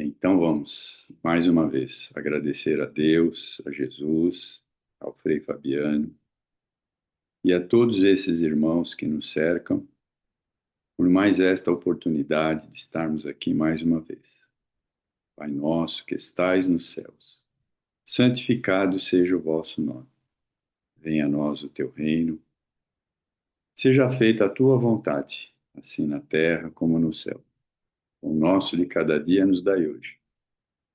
Bem, então vamos, mais uma vez, agradecer a Deus, a Jesus, ao Frei Fabiano e a todos esses irmãos que nos cercam por mais esta oportunidade de estarmos aqui mais uma vez. Pai nosso que estais nos céus, santificado seja o vosso nome. Venha a nós o teu reino. Seja feita a tua vontade, assim na terra como no céu. O nosso de cada dia nos dai hoje.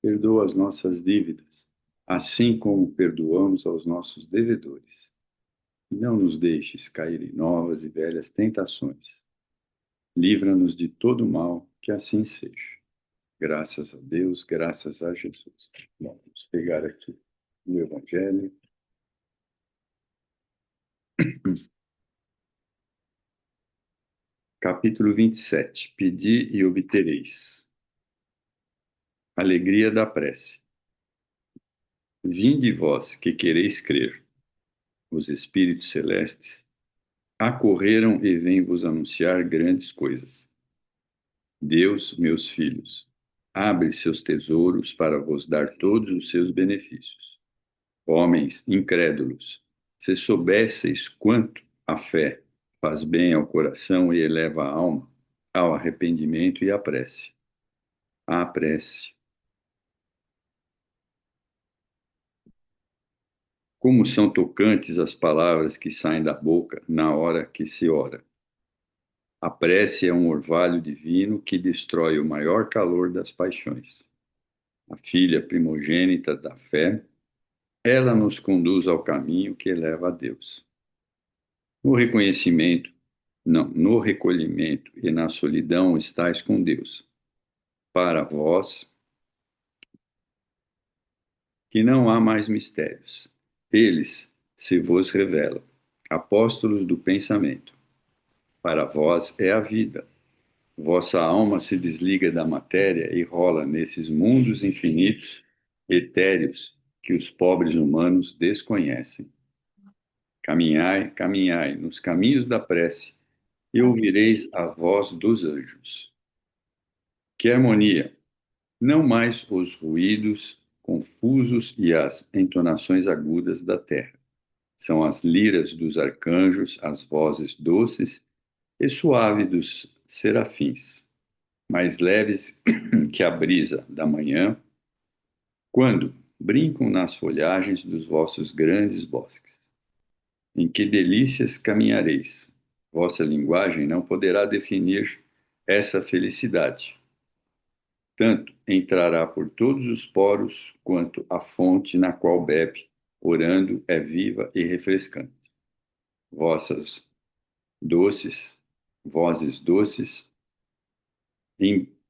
Perdoa as nossas dívidas, assim como perdoamos aos nossos devedores. E não nos deixes cair em novas e velhas tentações. Livra-nos de todo mal, que assim seja. Graças a Deus, graças a Jesus. Vamos pegar aqui o Evangelho. Capítulo 27. Pedi e obtereis. Alegria da prece. Vinde vós que quereis crer. Os espíritos celestes acorreram e vêm vos anunciar grandes coisas. Deus, meus filhos, abre seus tesouros para vos dar todos os seus benefícios. Homens incrédulos, se soubesseis quanto a fé faz bem ao coração e eleva a alma ao arrependimento e à prece. À prece. Como são tocantes as palavras que saem da boca na hora que se ora. A prece é um orvalho divino que destrói o maior calor das paixões. A filha primogênita da fé, ela nos conduz ao caminho que leva a Deus. No reconhecimento, não, no recolhimento e na solidão estais com Deus. Para vós, que não há mais mistérios. Eles se vos revelam, apóstolos do pensamento. Para vós é a vida. Vossa alma se desliga da matéria e rola nesses mundos infinitos, etéreos, que os pobres humanos desconhecem. Caminhai, caminhai nos caminhos da prece e ouvireis a voz dos anjos. Que harmonia! Não mais os ruídos confusos e as entonações agudas da terra. São as liras dos arcanjos, as vozes doces e suaves dos serafins, mais leves que a brisa da manhã, quando brincam nas folhagens dos vossos grandes bosques. Em que delícias caminhareis! Vossa linguagem não poderá definir essa felicidade. Tanto entrará por todos os poros, quanto a fonte na qual bebe, orando, é viva e refrescante. Vossas doces, vozes doces,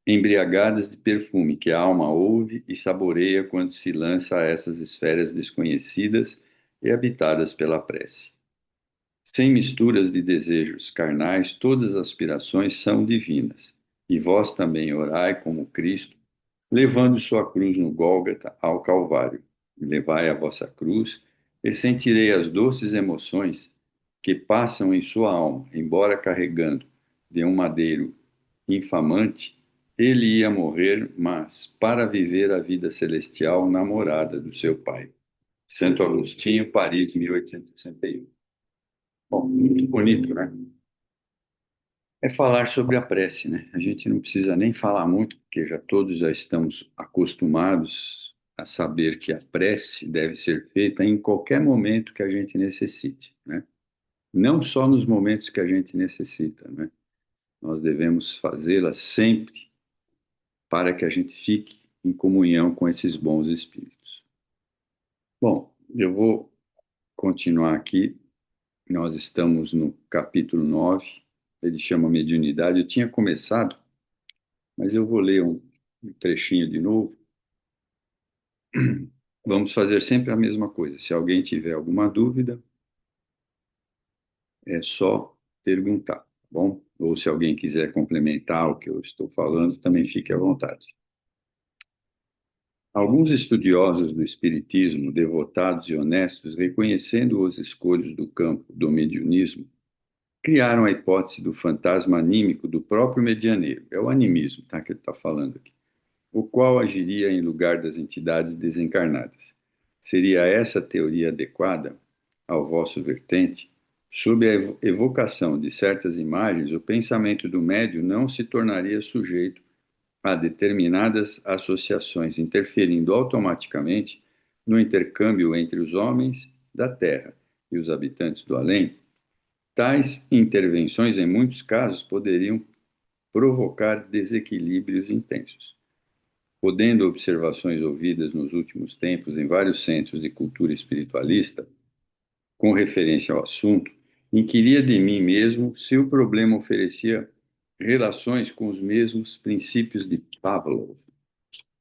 embriagadas de perfume, que a alma ouve e saboreia quando se lança a essas esferas desconhecidas e habitadas pela prece. Sem misturas de desejos carnais, todas as aspirações são divinas. E vós também orai como Cristo, levando sua cruz no Gólgota ao Calvário. Levai a vossa cruz e sentirei as doces emoções que passam em sua alma, embora carregando de um madeiro infamante, ele ia morrer, mas para viver a vida celestial na morada do seu Pai. Santo Agostinho, Paris, 1861. Bom, muito bonito, né? É falar sobre a prece, né? A gente não precisa nem falar muito, porque todos já estamos acostumados a saber que a prece deve ser feita em qualquer momento que a gente necessite, né? Não só nos momentos que a gente necessita, né? Nós devemos fazê-la sempre para que a gente fique em comunhão com esses bons espíritos. Bom, eu vou continuar aqui. Nós estamos no capítulo 9. Ele chama Mediunidade. Eu tinha começado, mas eu vou ler um trechinho de novo. Vamos fazer sempre a mesma coisa. Se alguém tiver alguma dúvida, é só perguntar, tá bom? Ou se alguém quiser complementar o que eu estou falando, também fique à vontade. Alguns estudiosos do espiritismo, devotados e honestos, reconhecendo os escolhos do campo do mediunismo, criaram a hipótese do fantasma anímico do próprio medianeiro. É o animismo, tá, que ele está falando aqui. o qual agiria em lugar das entidades desencarnadas. Seria essa a teoria adequada ao vosso vertente? Sob a evocação de certas imagens, o pensamento do médium não se tornaria sujeito a determinadas associações, interferindo automaticamente no intercâmbio entre os homens da Terra e os habitantes do além. Tais intervenções, em muitos casos, poderiam provocar desequilíbrios intensos. Podendo observações ouvidas nos últimos tempos em vários centros de cultura espiritualista, com referência ao assunto, inquiria de mim mesmo se o problema oferecia relações com os mesmos princípios de Pavlov.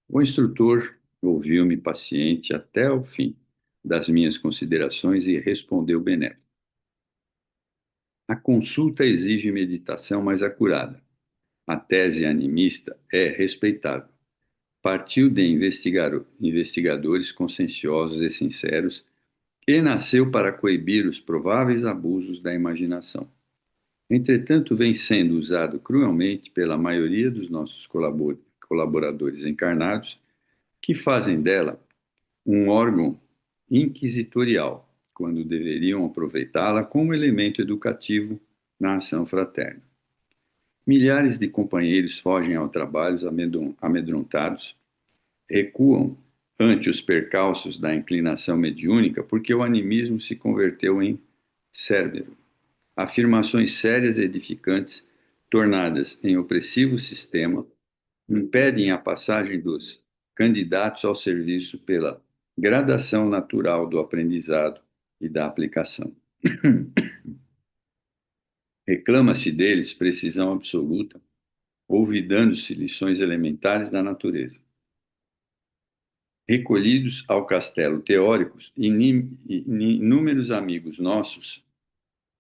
O instrutor ouviu-me paciente até o fim das minhas considerações e respondeu benévolo. A consulta exige meditação mais acurada. A tese animista é respeitável. Partiu de investigadores conscienciosos e sinceros e nasceu para coibir os prováveis abusos da imaginação. Entretanto, vem sendo usado cruelmente pela maioria dos nossos colaboradores encarnados, que fazem dela um órgão inquisitorial, quando deveriam aproveitá-la como elemento educativo na ação fraterna. Milhares de companheiros fogem ao trabalho amedrontados, recuam ante os percalços da inclinação mediúnica porque o animismo se converteu em cérebro. Afirmações sérias e edificantes, tornadas em opressivo sistema, impedem a passagem dos candidatos ao serviço pela gradação natural do aprendizado e da aplicação. Reclama-se deles precisão absoluta, olvidando-se lições elementares da natureza. Recolhidos ao castelo teóricos, inúmeros amigos nossos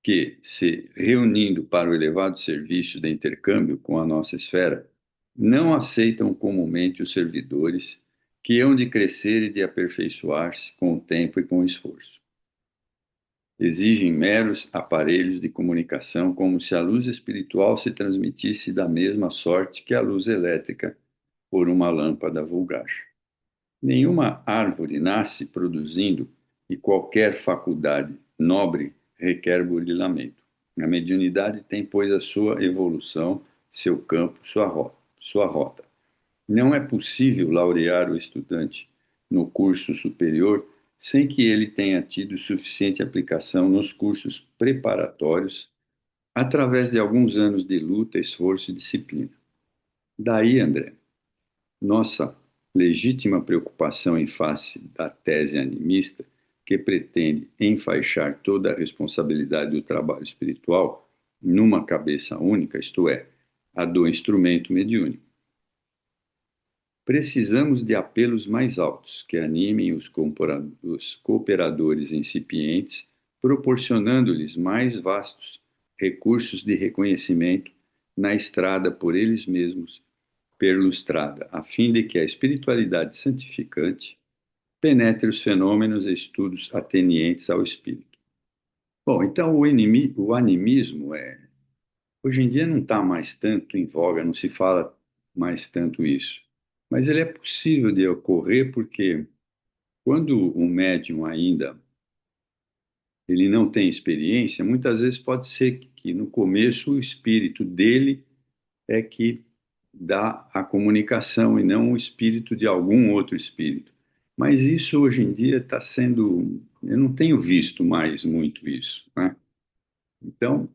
que, se reunindo para o elevado serviço de intercâmbio com a nossa esfera, não aceitam comumente os servidores que hão de crescer e de aperfeiçoar-se com o tempo e com o esforço. Exigem meros aparelhos de comunicação, como se a luz espiritual se transmitisse da mesma sorte que a luz elétrica por uma lâmpada vulgar. Nenhuma árvore nasce produzindo e qualquer faculdade nobre requer burilamento. A mediunidade tem, pois, a sua evolução, seu campo, sua rota. Não é possível laurear o estudante no curso superior sem que ele tenha tido suficiente aplicação nos cursos preparatórios, através de alguns anos de luta, esforço e disciplina. Daí, André, nossa legítima preocupação em face da tese animista, que pretende enfaixar toda a responsabilidade do trabalho espiritual numa cabeça única, isto é, a do instrumento mediúnico. Precisamos de apelos mais altos, que animem os cooperadores incipientes, proporcionando-lhes mais vastos recursos de reconhecimento na estrada por eles mesmos perlustrada, a fim de que a espiritualidade santificante penetre os fenômenos e estudos atenientes ao espírito. Bom, então o animismo hoje em dia não está mais tanto em voga, não se fala mais tanto isso, mas ele é possível de ocorrer porque quando o médium ainda ele não tem experiência, muitas vezes pode ser que no começo o espírito dele é que dá a comunicação e não o espírito de algum outro espírito. Mas isso hoje em dia está sendo. Eu não tenho visto mais muito isso, né? Então,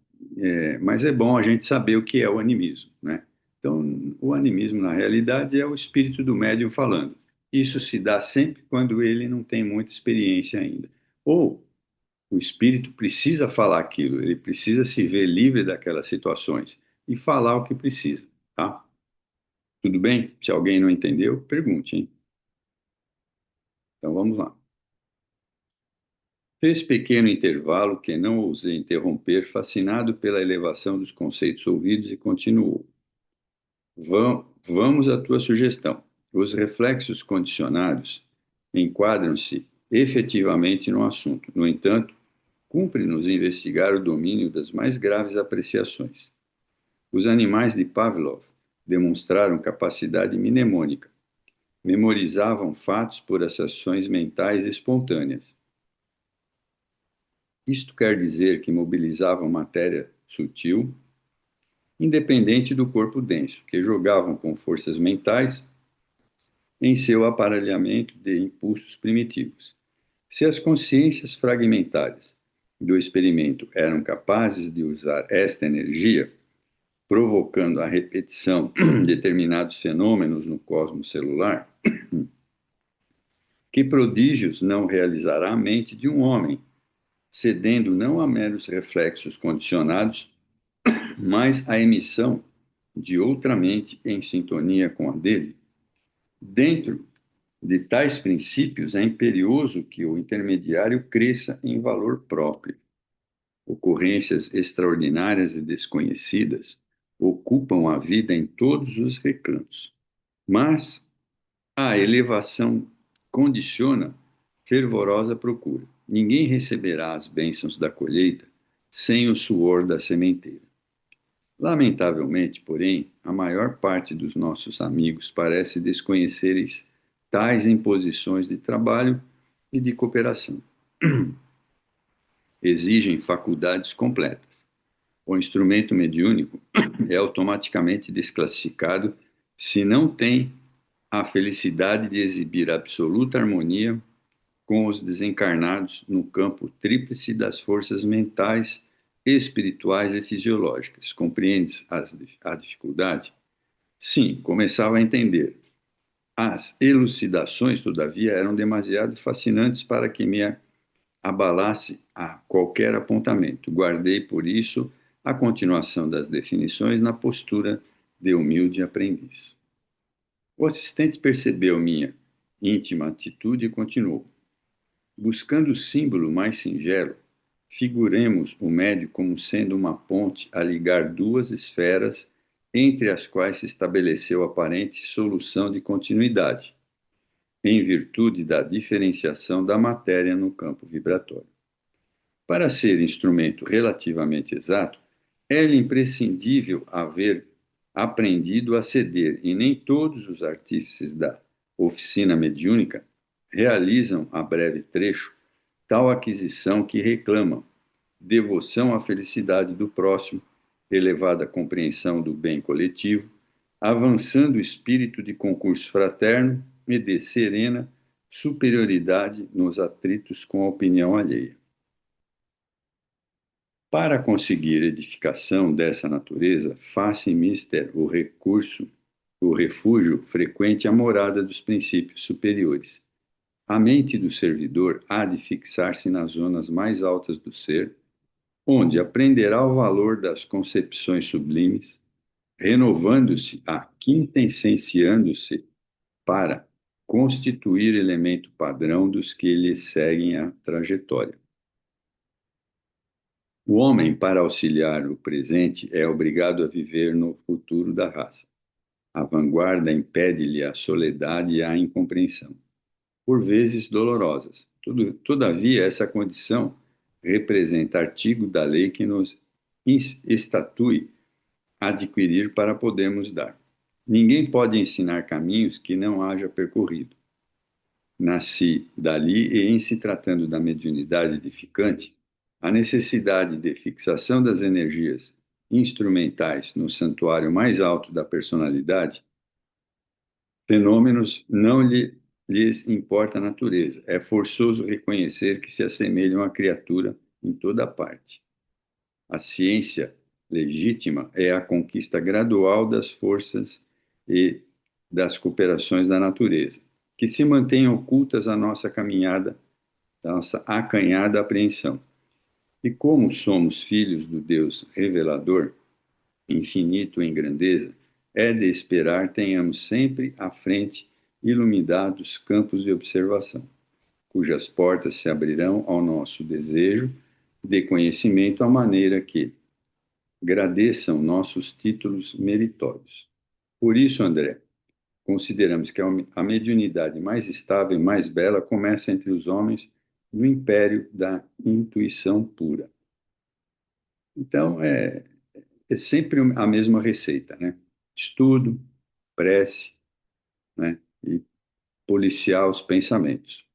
mas é bom a gente saber o que é o animismo, né? Então, o animismo, na realidade, é o espírito do médium falando. Isso se dá sempre quando ele não tem muita experiência ainda. Ou o espírito precisa falar aquilo, ele precisa se ver livre daquelas situações e falar o que precisa, tá? Tudo bem? Se alguém não entendeu, pergunte, hein? Então vamos lá. Fez pequeno intervalo que não ousei interromper, fascinado pela elevação dos conceitos ouvidos, e continuou. Vamos à tua sugestão. Os reflexos condicionados enquadram-se efetivamente no assunto. No entanto, cumpre-nos investigar o domínio das mais graves apreciações. Os animais de Pavlov demonstraram capacidade mnemônica, memorizavam fatos por associações mentais espontâneas. Isto quer dizer que mobilizavam matéria sutil, independente do corpo denso, que jogavam com forças mentais em seu aparelhamento de impulsos primitivos. Se as consciências fragmentares do experimento eram capazes de usar esta energia, provocando a repetição de determinados fenômenos no cosmos celular, que prodígios não realizará a mente de um homem, cedendo não a meros reflexos condicionados, mas à emissão de outra mente em sintonia com a dele? Dentro de tais princípios, é imperioso que o intermediário cresça em valor próprio. Ocorrências extraordinárias e desconhecidas ocupam a vida em todos os recantos, mas a elevação condiciona fervorosa procura. Ninguém receberá as bênçãos da colheita sem o suor da sementeira. Lamentavelmente, porém, a maior parte dos nossos amigos parece desconhecer tais imposições de trabalho e de cooperação. Exigem faculdades completas. O instrumento mediúnico é automaticamente desclassificado se não tem a felicidade de exibir absoluta harmonia com os desencarnados no campo tríplice das forças mentais, espirituais e fisiológicas. Compreendes a dificuldade? Sim, começava a entender. As elucidações, todavia, eram demasiado fascinantes para que me abalasse a qualquer apontamento. Guardei, por isso, a continuação das definições na postura de humilde aprendiz. O assistente percebeu minha íntima atitude e continuou. Buscando o símbolo mais singelo, figuremos o médio como sendo uma ponte a ligar duas esferas entre as quais se estabeleceu aparente solução de continuidade, em virtude da diferenciação da matéria no campo vibratório. Para ser instrumento relativamente exato, é-lhe imprescindível haver aprendido a ceder, e nem todos os artífices da oficina mediúnica realizam a breve trecho tal aquisição que reclamam devoção à felicidade do próximo, elevada compreensão do bem coletivo, avançando o espírito de concurso fraterno e de serena superioridade nos atritos com a opinião alheia. Para conseguir edificação dessa natureza, faça mister o refúgio frequente à morada dos princípios superiores. A mente do servidor há de fixar-se nas zonas mais altas do ser, onde aprenderá o valor das concepções sublimes, renovando-se a quintessenciando-se para constituir elemento padrão dos que lhe seguem a trajetória. O homem, para auxiliar o presente, é obrigado a viver no futuro da raça. A vanguarda impede-lhe a soledade e a incompreensão, por vezes dolorosas. Todavia, essa condição representa artigo da lei que nos estatui adquirir para podermos dar. Ninguém pode ensinar caminhos que não haja percorrido. Nasci dali e, em se tratando da mediunidade edificante, a necessidade de fixação das energias instrumentais no santuário mais alto da personalidade, fenômenos não lhes importa a natureza. É forçoso reconhecer que se assemelham à criatura em toda parte. A ciência legítima é a conquista gradual das forças e das cooperações da natureza, que se mantêm ocultas à nossa caminhada, à nossa acanhada apreensão. E como somos filhos do Deus revelador, infinito em grandeza, é de esperar tenhamos sempre à frente iluminados campos de observação, cujas portas se abrirão ao nosso desejo de conhecimento à maneira que agradeçam nossos títulos meritórios. Por isso, André, consideramos que a mediunidade mais estável e mais bela começa entre os homens no império da intuição pura. Então, é sempre a mesma receita, né? Estudo, prece, né? E policiar os pensamentos.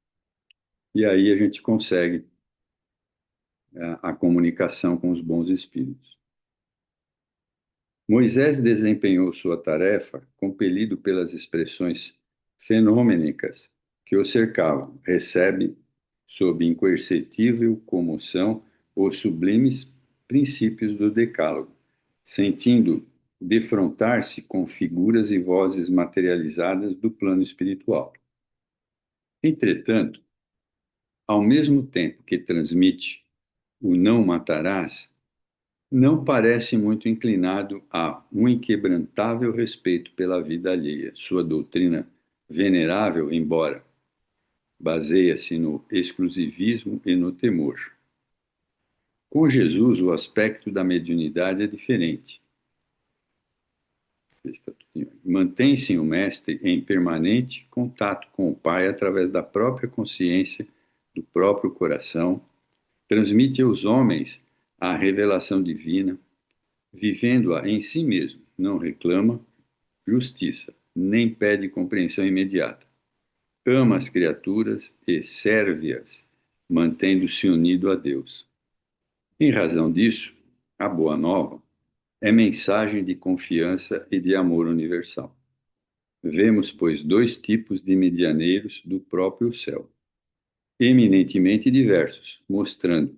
E aí a gente consegue a comunicação com os bons espíritos. Moisés desempenhou sua tarefa compelido pelas expressões fenomênicas que o cercavam. Recebe, sob incoercitível comoção, os sublimes princípios do Decálogo, sentindo defrontar-se com figuras e vozes materializadas do plano espiritual. Entretanto, ao mesmo tempo que transmite o não matarás, não parece muito inclinado a um inquebrantável respeito pela vida alheia. Sua doutrina venerável, embora baseia-se no exclusivismo e no temor. Com Jesus, o aspecto da mediunidade é diferente. Mantém-se o mestre em permanente contato com o Pai através da própria consciência, do próprio coração, transmite aos homens a revelação divina, vivendo-a em si mesmo, não reclama justiça, nem pede compreensão imediata. Ama as criaturas e serve-as, mantendo-se unido a Deus. Em razão disso, a Boa Nova é mensagem de confiança e de amor universal. Vemos, pois, dois tipos de medianeiros do próprio céu, eminentemente diversos, mostrando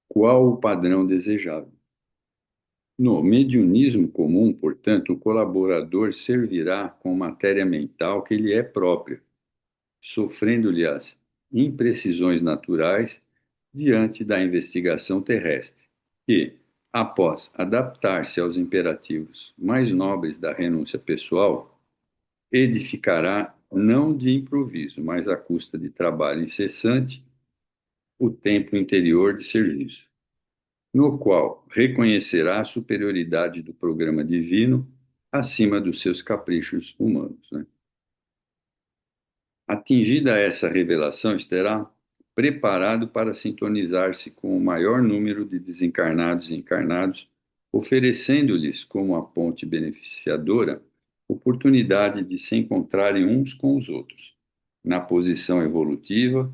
qual o padrão desejável. No mediunismo comum, portanto, o colaborador servirá com matéria mental que lhe é própria, sofrendo-lhe as imprecisões naturais diante da investigação terrestre, e, após adaptar-se aos imperativos mais nobres da renúncia pessoal, edificará não de improviso, mas à custa de trabalho incessante, o templo interior de serviço, no qual reconhecerá a superioridade do programa divino acima dos seus caprichos humanos, né? Atingida essa revelação, estará preparado para sintonizar-se com o maior número de desencarnados e encarnados, oferecendo-lhes, como a ponte beneficiadora, oportunidade de se encontrarem uns com os outros, na posição evolutiva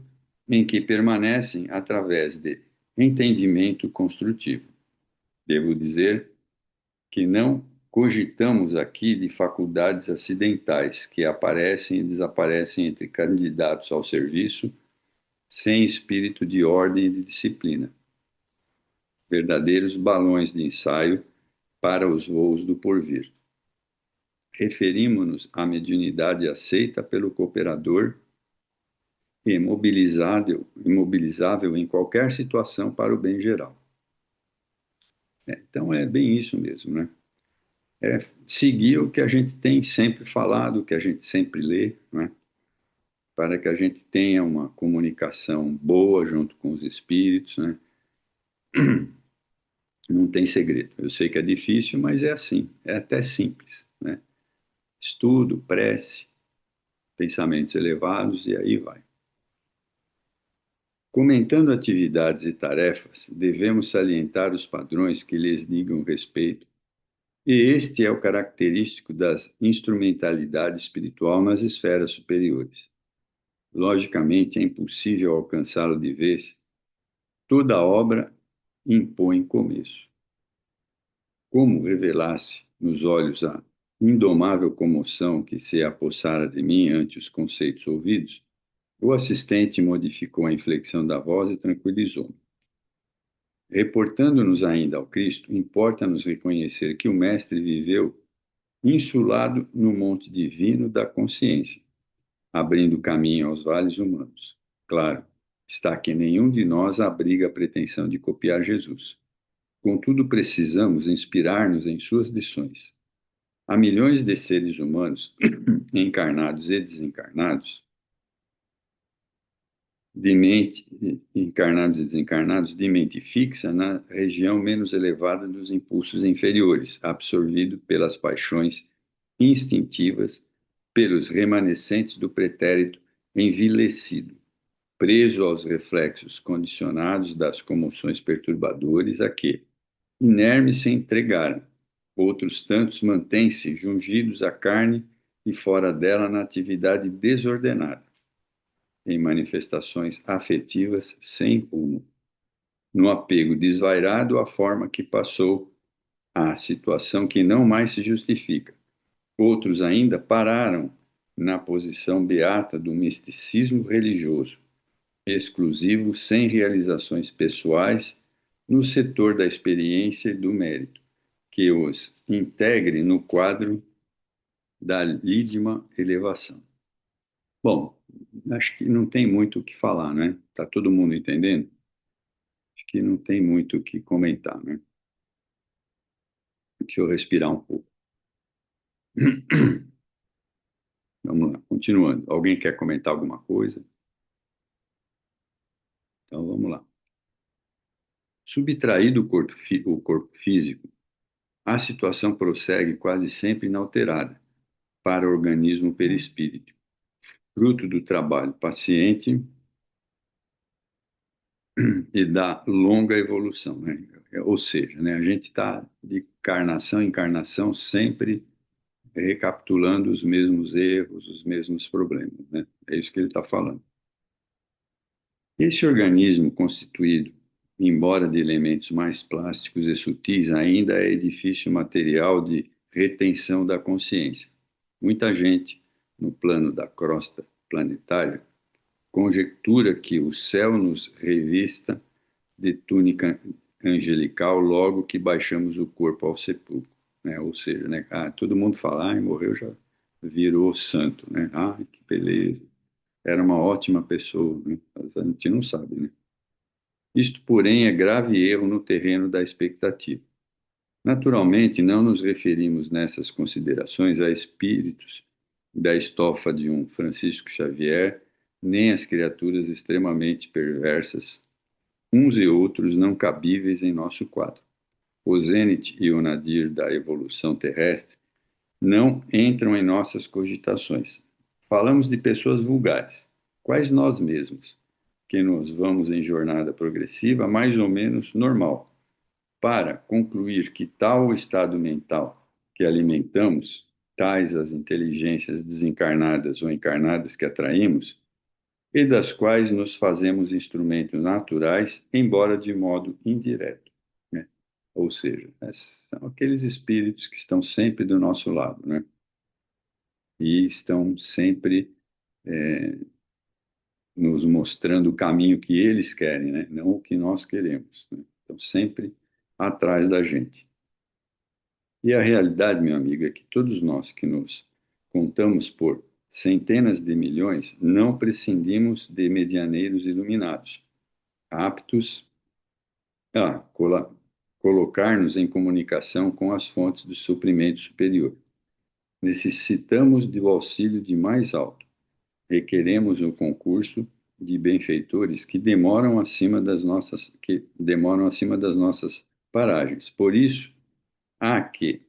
em que permanecem através de entendimento construtivo. Devo dizer que não cogitamos aqui de faculdades acidentais que aparecem e desaparecem entre candidatos ao serviço sem espírito de ordem e de disciplina. Verdadeiros balões de ensaio para os voos do porvir. Referimos-nos à mediunidade aceita pelo cooperador e imobilizável em qualquer situação para o bem geral. Então é bem isso mesmo, né? É seguir o que a gente tem sempre falado, o que a gente sempre lê, né? Para que a gente tenha uma comunicação boa junto com os espíritos, né? Não tem segredo. Eu sei que é difícil, mas é assim, é até simples, né? Estudo, prece, pensamentos elevados e aí vai. Comentando atividades e tarefas, devemos salientar os padrões que lhes digam respeito, e este é o característico da instrumentalidade espiritual nas esferas superiores. Logicamente, é impossível alcançá-lo de vez. Toda obra impõe começo. Como revelasse nos olhos a indomável comoção que se apossara de mim ante os conceitos ouvidos, o assistente modificou a inflexão da voz e tranquilizou-me. Reportando-nos ainda ao Cristo, importa-nos reconhecer que o Mestre viveu insulado no monte divino da consciência, abrindo caminho aos vales humanos. Claro, está que nenhum de nós abriga a pretensão de copiar Jesus. Contudo, precisamos inspirar-nos em suas lições. Há milhões de seres humanos, encarnados e desencarnados, encarnados e desencarnados, de mente fixa na região menos elevada dos impulsos inferiores, absorvido pelas paixões instintivas, pelos remanescentes do pretérito envilecido, preso aos reflexos condicionados das comoções perturbadoras a que, inermes, se entregaram. Outros tantos mantêm-se jungidos à carne e fora dela na atividade desordenada, em manifestações afetivas sem rumo, no apego desvairado à forma que passou à situação que não mais se justifica. Outros ainda pararam na posição beata do misticismo religioso, exclusivo, sem realizações pessoais, no setor da experiência e do mérito, que os integre no quadro da lídima elevação. Bom, acho que não tem muito o que falar, né? Tá todo mundo entendendo? Acho que não tem muito o que comentar, né? Deixa eu respirar um pouco. Vamos lá, continuando. Alguém quer comentar alguma coisa? Então vamos lá. Subtraído o corpo físico, a situação prossegue quase sempre inalterada para o organismo perispírito, fruto do trabalho paciente e da longa evolução, né? Ou seja, né, a gente está de encarnação em encarnação sempre recapitulando os mesmos erros, os mesmos problemas, né? É isso que ele está falando. Esse organismo constituído, embora de elementos mais plásticos e sutis, ainda é edifício material de retenção da consciência. Muita gente, no plano da crosta planetária, conjectura que o céu nos revista de túnica angelical logo que baixamos o corpo ao sepulcro, né? Ou seja, né? Todo mundo fala, morreu, já virou santo, né? Que beleza. Era uma ótima pessoa, né? Mas a gente não sabe, né? Isto, porém, é grave erro no terreno da expectativa. Naturalmente, não nos referimos nessas considerações a espíritos da estofa de um Francisco Xavier, nem às criaturas extremamente perversas, uns e outros não cabíveis em nosso quadro. O Zenit e o nadir da evolução terrestre não entram em nossas cogitações. Falamos de pessoas vulgares, quais nós mesmos, que nos vamos em jornada progressiva mais ou menos normal, para concluir que tal o estado mental que alimentamos, tais as inteligências desencarnadas ou encarnadas que atraímos, e das quais nos fazemos instrumentos naturais, embora de modo indireto, né? Ou seja, são aqueles espíritos que estão sempre do nosso lado, né? E estão sempre nos mostrando o caminho que eles querem, né? Não o que nós queremos, né? Estão sempre atrás da gente. E a realidade, meu amigo, é que todos nós que nos contamos por centenas de milhões não prescindimos de medianeiros iluminados, aptos a colocar-nos em comunicação com as fontes do suprimento superior. Necessitamos do auxílio de mais alto. Requeremos o concurso de benfeitores que demoram acima das nossas paragens. Por isso, há que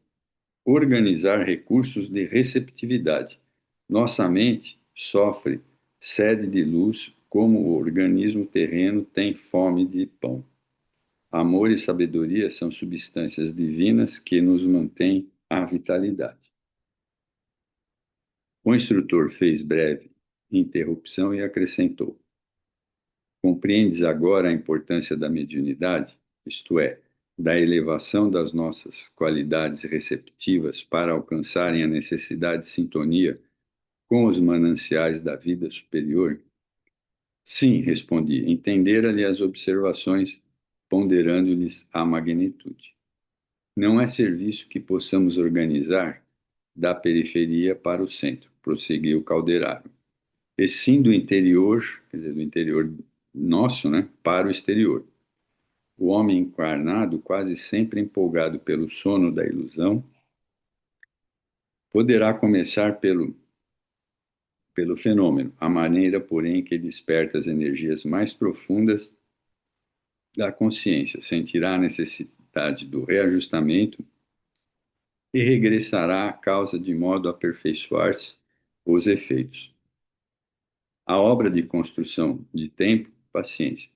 organizar recursos de receptividade. Nossa mente sofre sede de luz como o organismo terreno tem fome de pão. Amor e sabedoria são substâncias divinas que nos mantêm a vitalidade. O instrutor fez breve interrupção e acrescentou: compreendes agora a importância da mediunidade, isto é, da elevação das nossas qualidades receptivas para alcançarem a necessidade de sintonia com os mananciais da vida superior? Sim, respondi, entendera-lhe as observações, ponderando-lhes a magnitude. Não é serviço que possamos organizar da periferia para o centro, prosseguiu Calderaro, e sim do interior, quer dizer, do interior nosso, né, para o exterior. O homem encarnado, quase sempre empolgado pelo sono da ilusão, poderá começar pelo fenômeno, a maneira, porém, que desperta as energias mais profundas da consciência, sentirá a necessidade do reajustamento e regressará à causa de modo a aperfeiçoar-se os efeitos. A obra de construção de tempo, paciência.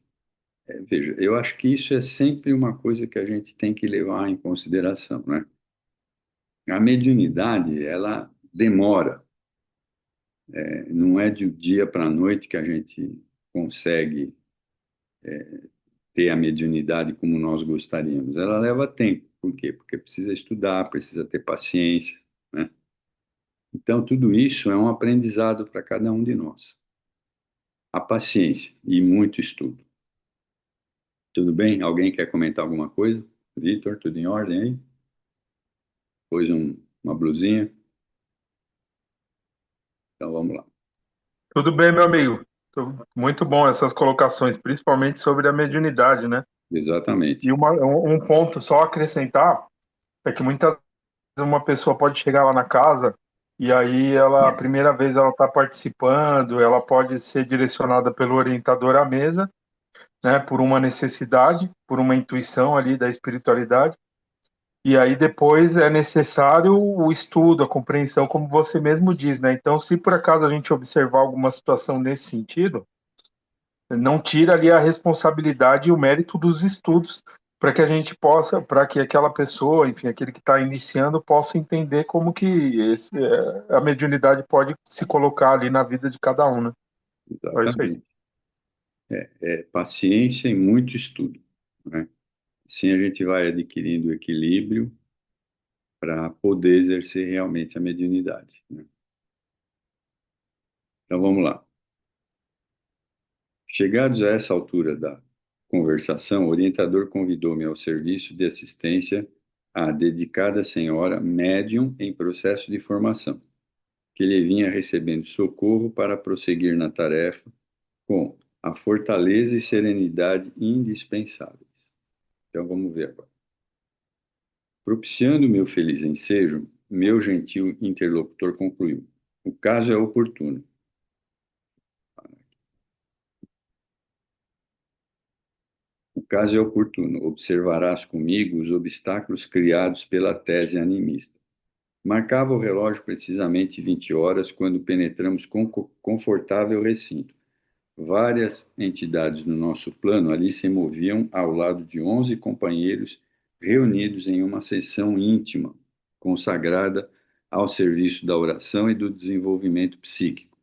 Veja, eu acho que isso é sempre uma coisa que a gente tem que levar em consideração, né? A mediunidade, ela demora, Não é de dia para a noite que a gente consegue ter a mediunidade como nós gostaríamos. Ela leva tempo. Por quê? Porque precisa estudar, precisa ter paciência, né? Então, tudo isso é um aprendizado para cada um de nós. A paciência e muito estudo. Tudo bem? Alguém quer comentar alguma coisa? Vitor, tudo em ordem aí? Pôs uma blusinha? Então vamos lá. Tudo bem, meu amigo. Muito bom essas colocações, principalmente sobre a mediunidade, né? Exatamente. E um ponto só a acrescentar é que muitas vezes uma pessoa pode chegar lá na casa e aí ela, a primeira vez ela está participando, ela pode ser direcionada pelo orientador à mesa, né? Por uma necessidade, por uma intuição ali da espiritualidade. E aí depois é necessário o estudo, a compreensão, como você mesmo diz, né? Então, se por acaso a gente observar alguma situação nesse sentido, não tira ali a responsabilidade e o mérito dos estudos para que a gente possa, para que aquela pessoa, enfim, aquele que está iniciando, possa entender como que a mediunidade pode se colocar ali na vida de cada um, né? É isso aí. Exatamente. É paciência e muito estudo, né? Assim a gente vai adquirindo equilíbrio para poder exercer realmente a mediunidade, né? Então vamos lá. Chegados a essa altura da conversação, o orientador convidou-me ao serviço de assistência à dedicada senhora médium em processo de formação, que lhe vinha recebendo socorro para prosseguir na tarefa com a fortaleza e serenidade indispensáveis. Então vamos ver agora. Propiciando meu feliz ensejo, meu gentil interlocutor concluiu: o caso é oportuno. O caso é oportuno. Observarás comigo os obstáculos criados pela tese animista. Marcava o relógio precisamente 20 horas quando penetramos com confortável recinto. Várias entidades no nosso plano ali se moviam ao lado de 11 companheiros reunidos em uma sessão íntima, consagrada ao serviço da oração e do desenvolvimento psíquico.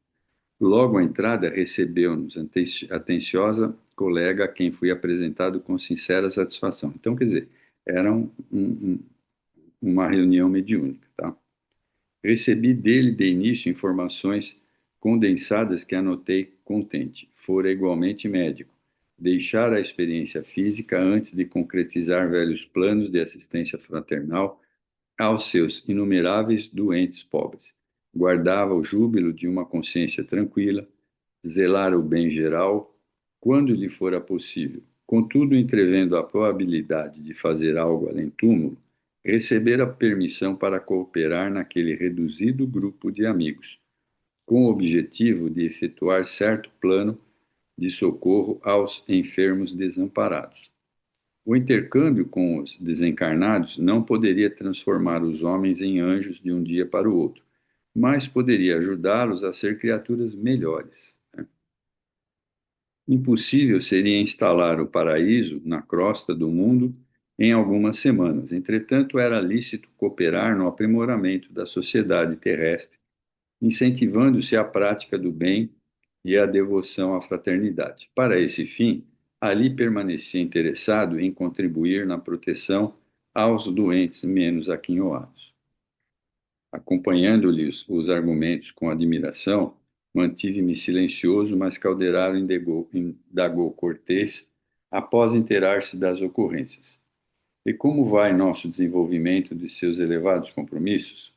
Logo à entrada, recebeu-nos atenciosa colega a quem fui apresentado com sincera satisfação. Então, quer dizer, era uma reunião mediúnica, tá? Recebi dele de início informações condensadas que anotei contente. Fora igualmente médico. Deixar a experiência física antes de concretizar velhos planos de assistência fraternal aos seus inumeráveis doentes pobres. Guardava o júbilo de uma consciência tranquila, zelar o bem geral quando lhe fora possível. Contudo, entrevendo a probabilidade de fazer algo além túmulo, recebera permissão para cooperar naquele reduzido grupo de amigos, com o objetivo de efetuar certo plano de socorro aos enfermos desamparados. O intercâmbio com os desencarnados não poderia transformar os homens em anjos de um dia para o outro, mas poderia ajudá-los a ser criaturas melhores. Impossível seria instalar o paraíso na crosta do mundo em algumas semanas. Entretanto, era lícito cooperar no aprimoramento da sociedade terrestre, incentivando-se a prática do bem e a devoção à fraternidade. Para esse fim, ali permanecia interessado em contribuir na proteção aos doentes menos aquinhoados. Acompanhando-lhes os argumentos com admiração, mantive-me silencioso, mas Calderaro indagou Cortês após inteirar-se das ocorrências. E como vai nosso desenvolvimento de seus elevados compromissos?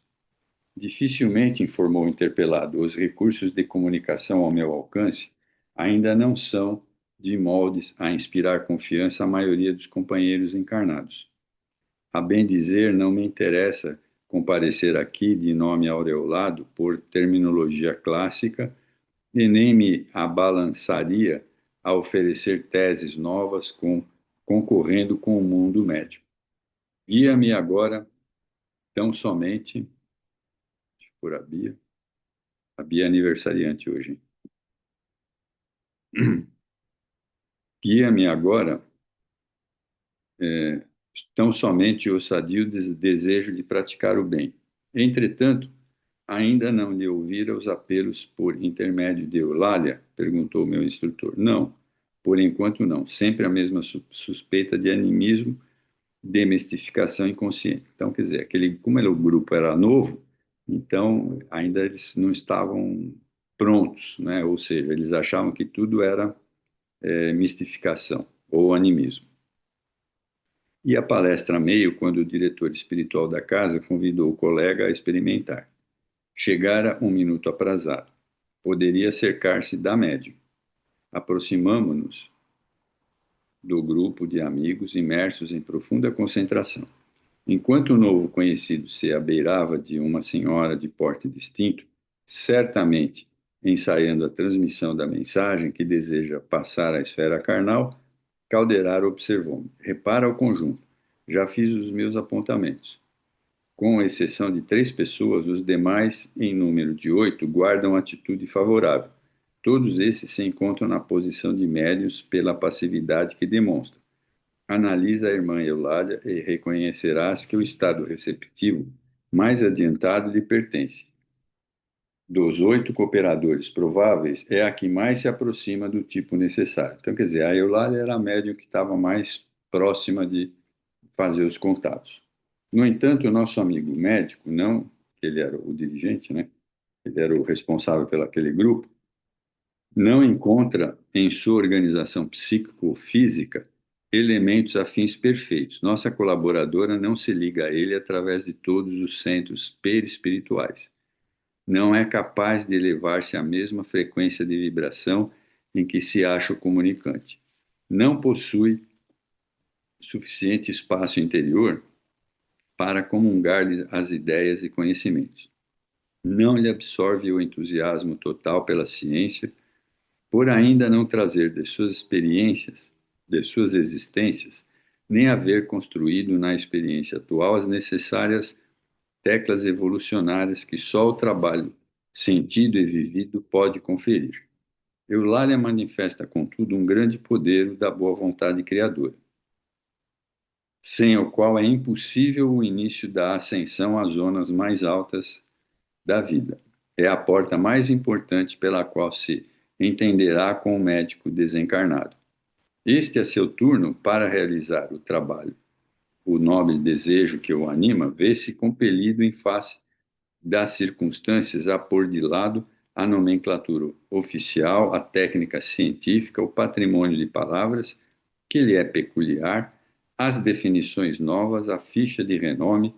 Dificilmente, informou o interpelado, os recursos de comunicação ao meu alcance ainda não são de moldes a inspirar confiança à maioria dos companheiros encarnados. A bem dizer, não me interessa comparecer aqui de nome aureolado por terminologia clássica e nem me abalançaria a oferecer teses novas concorrendo com o mundo médico. Guia-me agora tão somente por a Bia é aniversariante hoje. Guia-me agora tão somente o sadio desejo de praticar o bem. Entretanto, Ainda não lhe ouvira os apelos por intermédio de Eulália? Perguntou meu instrutor. Não, por enquanto não. Sempre a mesma suspeita de animismo, demistificação inconsciente. Então, quer dizer, como o grupo era novo, então ainda eles não estavam prontos, né? Ou seja, eles achavam que tudo era mistificação ou animismo. E a palestra meio quando o diretor espiritual da casa convidou o colega a experimentar. Chegara um minuto aprazado. Poderia cercar-se da médium. Aproximamo-nos do grupo de amigos imersos em profunda concentração. Enquanto o novo conhecido se abeirava de uma senhora de porte distinto, certamente ensaiando a transmissão da mensagem que deseja passar à esfera carnal, Calderar observou-me. Repara o conjunto. Já fiz os meus apontamentos. Com exceção de 3 pessoas, os demais, em número de 8, guardam atitude favorável. Todos esses se encontram na posição de médios pela passividade que demonstram. Analisa a irmã Eulália e reconhecerás que o estado receptivo mais adiantado lhe pertence. Dos 8 cooperadores prováveis, é a que mais se aproxima do tipo necessário. Então, quer dizer, a Eulália era a médium que estava mais próxima de fazer os contatos. No entanto, o nosso amigo médico, não, ele era o dirigente, né? Ele era o responsável pelo aquele grupo, não encontra em sua organização psíquico-física elementos afins perfeitos. Nossa colaboradora não se liga a ele através de todos os centros perispirituais. Não é capaz de elevar-se à mesma frequência de vibração em que se acha o comunicante. Não possui suficiente espaço interior para comungar-lhe as ideias e conhecimentos. Não lhe absorve o entusiasmo total pela ciência, por ainda não trazer de suas experiências, de suas existências, nem haver construído na experiência atual as necessárias teclas evolucionárias que só o trabalho sentido e vivido pode conferir. Eulália manifesta, contudo, um grande poder da boa vontade criadora, sem o qual é impossível o início da ascensão às zonas mais altas da vida. É a porta mais importante pela qual se entenderá com o médico desencarnado. Este é seu turno para realizar o trabalho. O nobre desejo que o anima vê-se compelido em face das circunstâncias a pôr de lado a nomenclatura oficial, a técnica científica, o patrimônio de palavras que lhe é peculiar, as definições novas, a ficha de renome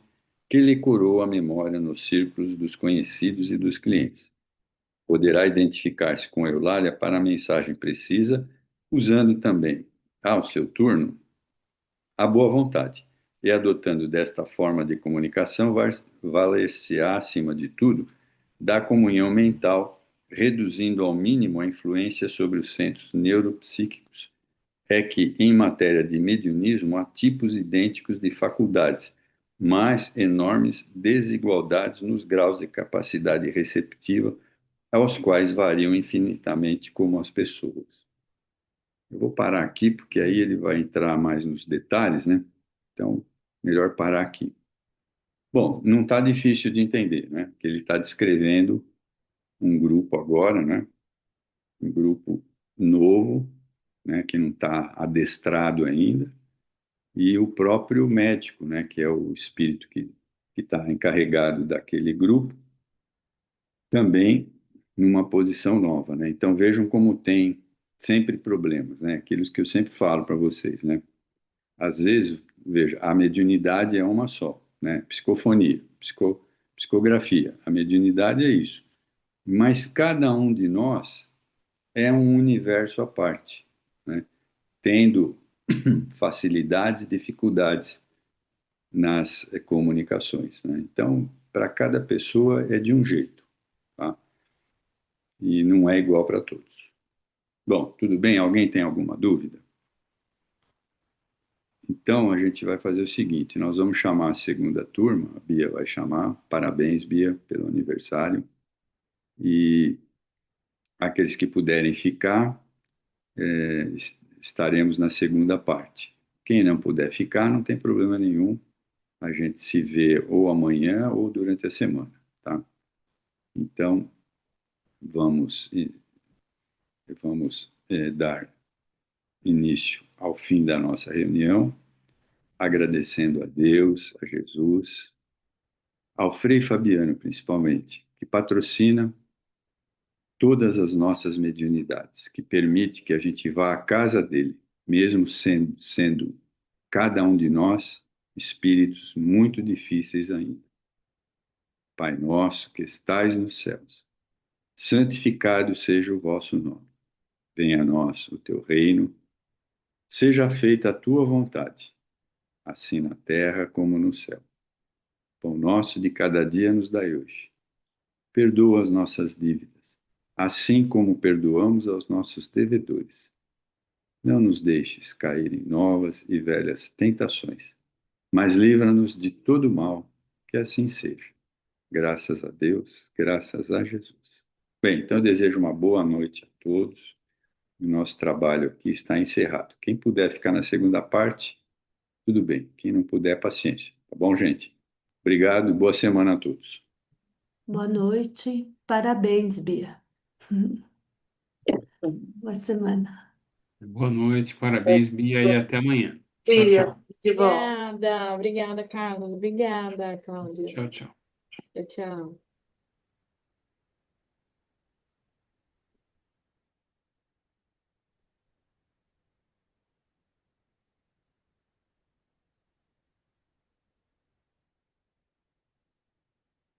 que lhe curou a memória nos círculos dos conhecidos e dos clientes. Poderá identificar-se com Eulália para a mensagem precisa, usando também, ao seu turno, a boa vontade. E adotando desta forma de comunicação, valer-se-á, acima de tudo, da comunhão mental, reduzindo ao mínimo a influência sobre os centros neuropsíquicos. É que, em matéria de mediunismo, há tipos idênticos de faculdades, mas enormes desigualdades nos graus de capacidade receptiva, aos quais variam infinitamente como as pessoas. Eu vou parar aqui, porque aí ele vai entrar mais nos detalhes, né? Então, melhor parar aqui. Bom, não está difícil de entender, né? Que ele está descrevendo um grupo agora, né? Um grupo novo, né? Que não está adestrado ainda, e o próprio médico, né? Que é o espírito que está encarregado daquele grupo, também numa posição nova, né? Então vejam como tem sempre problemas, né? Aqueles que eu sempre falo para vocês, né? Às vezes, veja, a mediunidade é uma só, né? Psicofonia, psicografia. A mediunidade é isso. Mas cada um de nós é um universo à parte, né? Tendo facilidades e dificuldades nas comunicações, né? Então, para cada pessoa é de um jeito, tá? E não é igual para todos. Bom, tudo bem? Alguém tem alguma dúvida? Então, a gente vai fazer o seguinte: nós vamos chamar a segunda turma, a Bia vai chamar. Parabéns, Bia, pelo aniversário. E aqueles que puderem ficar, estaremos na segunda parte. Quem não puder ficar, não tem problema nenhum. A gente se vê ou amanhã ou durante a semana, tá? Então, vamos, vamos dar início ao fim da nossa reunião, agradecendo a Deus, a Jesus, ao Frei Fabiano, principalmente, que patrocina todas as nossas mediunidades, que permite que a gente vá à casa dele, mesmo sendo cada um de nós espíritos muito difíceis ainda. Pai nosso que estais nos céus, santificado seja o vosso nome. Venha a nós o teu reino, seja feita a tua vontade, assim na terra como no céu. Pão nosso de cada dia nos dai hoje. Perdoa as nossas dívidas, assim como perdoamos aos nossos devedores. Não nos deixes cair em novas e velhas tentações, mas livra-nos de todo mal, que assim seja. Graças a Deus, graças a Jesus. Bem, então eu desejo uma boa noite a todos. O nosso trabalho aqui está encerrado. Quem puder ficar na segunda parte, tudo bem. Quem não puder, paciência. Tá bom, gente? Obrigado e boa semana a todos. Boa noite. Parabéns, Bia. Boa semana. Boa noite, parabéns, Bia, e até amanhã. Tchau, Bia, tchau. de volta. Obrigada, obrigada, Carlos. Obrigada, Cláudia. Tchau, tchau. Tchau, tchau.